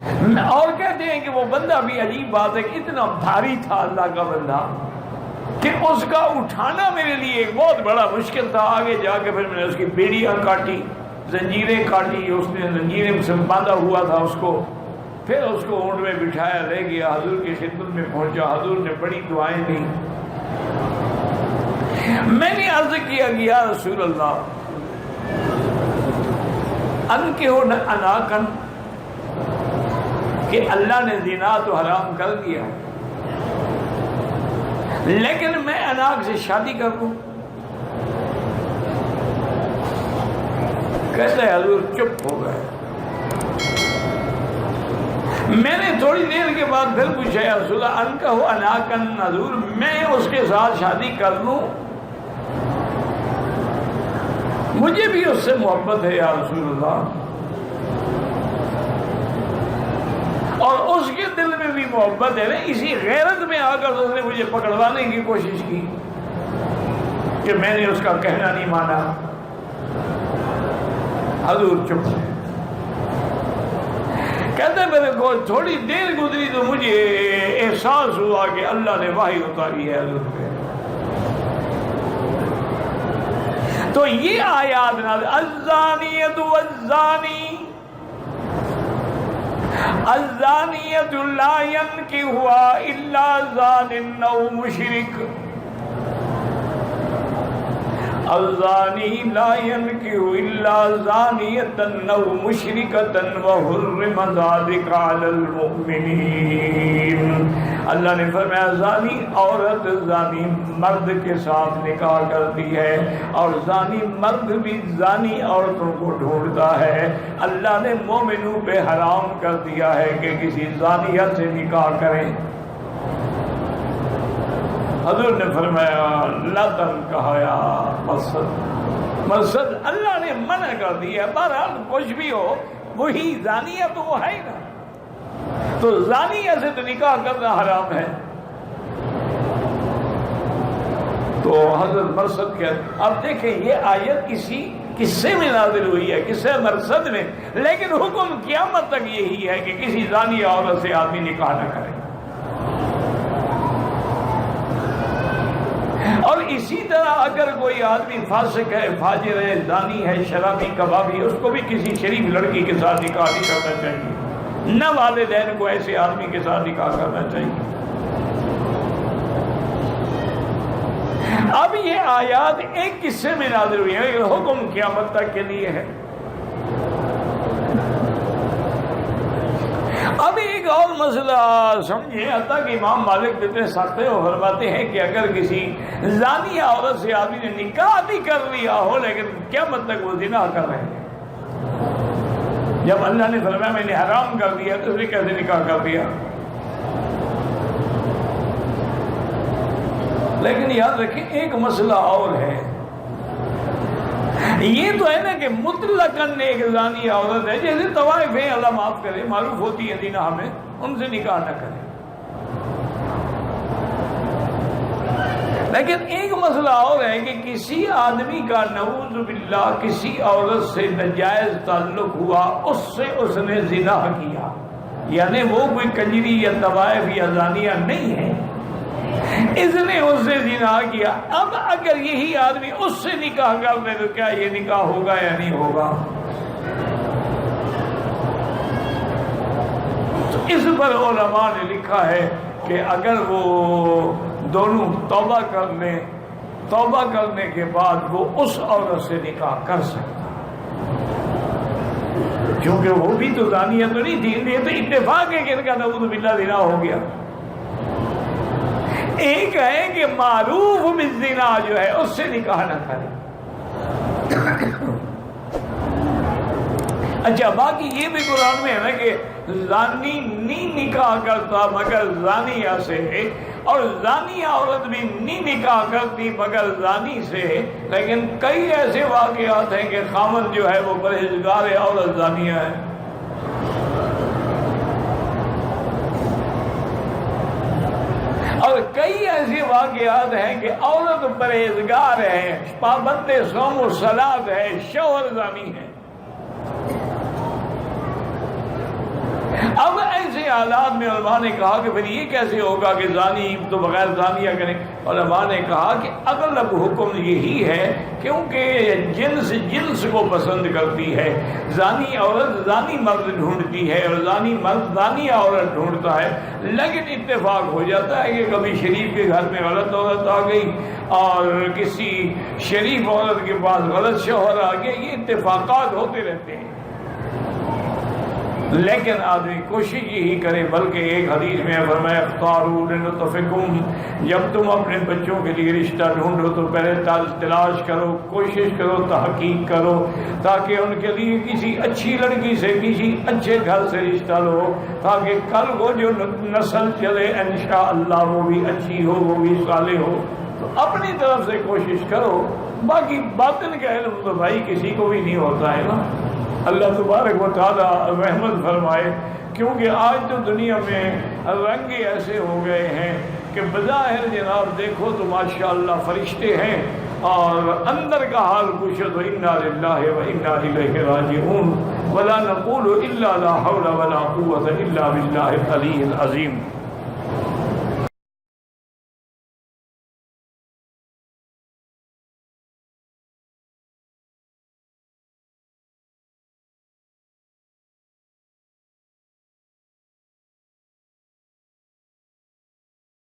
اور کہتے ہیں کہ وہ بندہ بھی عجیب بات ہے کہ اتنا بھاری تھا اللہ کا بندہ کہ اس کا اٹھانا میرے لیے ایک بہت بڑا مشکل تھا. آگے جا کے پھر میں نے اس کی بیڑیاں کاٹی, زنجیریں کاٹی, اس نے زنجیریں سے باندھا ہوا تھا اس کو, پھر اس کو اونٹ میں بٹھایا لے گیا, حضور کی خدمت میں پہنچا, حضور نے بڑی دعائیں دی. میں نے عرض کیا کہ یا رسول اللہ انکحوا اناکن, کہ اللہ نے زنا تو حرام کر دیا لیکن میں اناک سے شادی کر لوں. کہتے ہیں حضور چپ ہو گئے. میں نے تھوڑی دیر کے بعد پھر پوچھا یا رسول اللہ انکحوا اناکن, حضور میں اس کے ساتھ شادی کر لوں, مجھے بھی اس سے محبت ہے یا رسول اللہ, اور اس کے دل میں بھی محبت ہے. اسی غیرت میں آ کر اس نے مجھے پکڑوانے کی کوشش کی کہ میں نے اس کا کہنا نہیں مانا. حضور چپ. کہتے ہیں میرے کو تھوڑی دیر گزری تو مجھے احساس ہوا کہ اللہ نے وحی اتاری ہے حضور پہ. تو یہ آیات نازل الزانیۃ والزانی الزانیۃ لا ینکحها الا زان او مشرک, الزانی لا ینکحu الا زانیۃ او مشرکۃ وحرم ذلک علی المؤمنین. اللہ نے فرمایا زانی عورت زانی مرد کے ساتھ نکاح کرتی ہے اور زانی مرد بھی زانی عورتوں کو ڈھونڈتا ہے. اللہ نے مومنوں پہ حرام کر دیا ہے کہ کسی زانیہ سے نکاح کریں. حضور نے فرمایا لا تنکحوا یا مرصد اللہ نے منع کر دیا. بہرحال کچھ بھی ہو وہی زانیہ تو وہ ہے نا, تو زانیہ سے تو نکاح کرنا حرام ہے. تو حضرت مرصد کے اب دیکھیں یہ آیت کسی قصے میں نازل ہوئی ہے, قصے مرصد میں, لیکن حکم قیامت تک یہی ہے کہ کسی زانیہ عورت سے آدمی نکاح نہ کرے. اور اسی طرح اگر کوئی آدمی فاسق ہے, فاجر ہے, زانی ہے, شرابی, کبابی, اس کو بھی کسی شریف لڑکی کے ساتھ نکاح نہیں کرنا چاہیے, نہ والدین کو ایسے آدمی کے ساتھ نکاح کرنا چاہیے. اب یہ آیات ایک قصے میں نازل ہوئی ہے, حکم قیامت تک کے لیے ہے. اب ایک اور مسئلہ سمجھیں, حتیٰ کہ امام مالک اتنے سخت ہیں, وہ فرماتے ہیں کہ اگر کسی زانیہ عورت سے آدمی نے نکاح بھی کر لیا ہو لیکن قیامت تک وہ زنا کر رہے ہیں, جب اللہ نے فرمایا میں نے حرام کر دیا تو اس نے کیسے نکاح کر دیا؟ لیکن یاد رکھیں ایک مسئلہ اور ہے, یہ تو ہے نا کہ مطلقاً ایک زانی عورت ہے, جیسے طوائف ہیں اللہ معاف کرے, معروف ہوتی ہے زنا ہمیں, ان سے نکاح نہ کریں. لیکن ایک مسئلہ اور ہے کہ کسی آدمی کا نعوذ باللہ کسی عورت سے ناجائز تعلق ہوا, اس سے اس نے زنا کیا, یعنی وہ کوئی کنجری یا طوائف یا زانیہ نہیں ہے, اس نے اس سے زنا کیا. اب اگر یہی آدمی اس سے نکاح کر دے تو کیا یہ نکاح ہوگا یا نہیں ہوگا؟ تو اس پر علماء نے لکھا ہے کہ اگر وہ دونوں توبہ کر لیں, توبہ کرنے کے بعد وہ اس عورت سے نکاح کر سکتا, کیونکہ وہ بھی تو زانیہ تو نہیں تھی, یہ تو اتفاق ہے کہ ان کا نعوذ باللہ زنا ہو گیا. ایک ہے کہ معروف بالزنا جو ہے اس سے نکاح نہ کرے. اچھا باقی یہ بھی قرآن میں ہے نا کہ زانی نہیں نکاح کرتا مگر زانیہ سے, اور زانیہ عورت بھی نہیں نکاح کرتی مگر زانی سے. لیکن کئی ایسے واقعات ہیں کہ خامن جو ہے وہ پرہیزگار ہے, عورت زانیہ ہے. اور کئی ایسے واقعات ہیں کہ عورت پرہیزگار ہے, پابند صوم و صلاۃ ہے, شوہر زانی ہے. اب ایسے حالات میں علماء نے کہا کہ پھر یہ کیسے ہوگا کہ زانی تو بغیر زانیہ کریں؟ علماء نے کہا کہ اغلب حکم یہی ہے کیونکہ جنس جنس کو پسند کرتی ہے. زانی عورت زانی مرد ڈھونڈتی ہے اور زانی مرد زانی عورت ڈھونڈتا ہے، لیکن اتفاق ہو جاتا ہے کہ کبھی شریف کے گھر میں غلط عورت آ گئی اور کسی شریف عورت کے پاس غلط شوہر آ گیا. یہ اتفاقات ہوتے رہتے ہیں، لیکن آدمی کوشش یہی کرے. بلکہ ایک حدیث میں فرمایا اختاروا لنطفکم، جب تم اپنے بچوں کے لیے رشتہ ڈھونڈو تو پہلے تلاش کرو، کوشش کرو، تحقیق کرو، تاکہ ان کے لیے کسی اچھی لڑکی سے کسی اچھے گھر سے رشتہ لو، تاکہ کل وہ جو نسل چلے انشاءاللہ وہ بھی اچھی ہو، وہ بھی صالح ہو. تو اپنی طرف سے کوشش کرو. باقی باطن کا علم تو بھائی کسی کو بھی نہیں ہوتا ہے نا. اللہ تبارک و تعالیٰ رحمت فرمائے، کیونکہ آج تو دنیا میں رنگ ایسے ہو گئے ہیں کہ بظاہر جناب دیکھو تو ماشاءاللہ فرشتے ہیں اور اندر کا حال پوچھو تو انا للہ و انا الیہ راجعون ولا نقول الا لا حول ولا قوة الا باللہ العلی العظیم.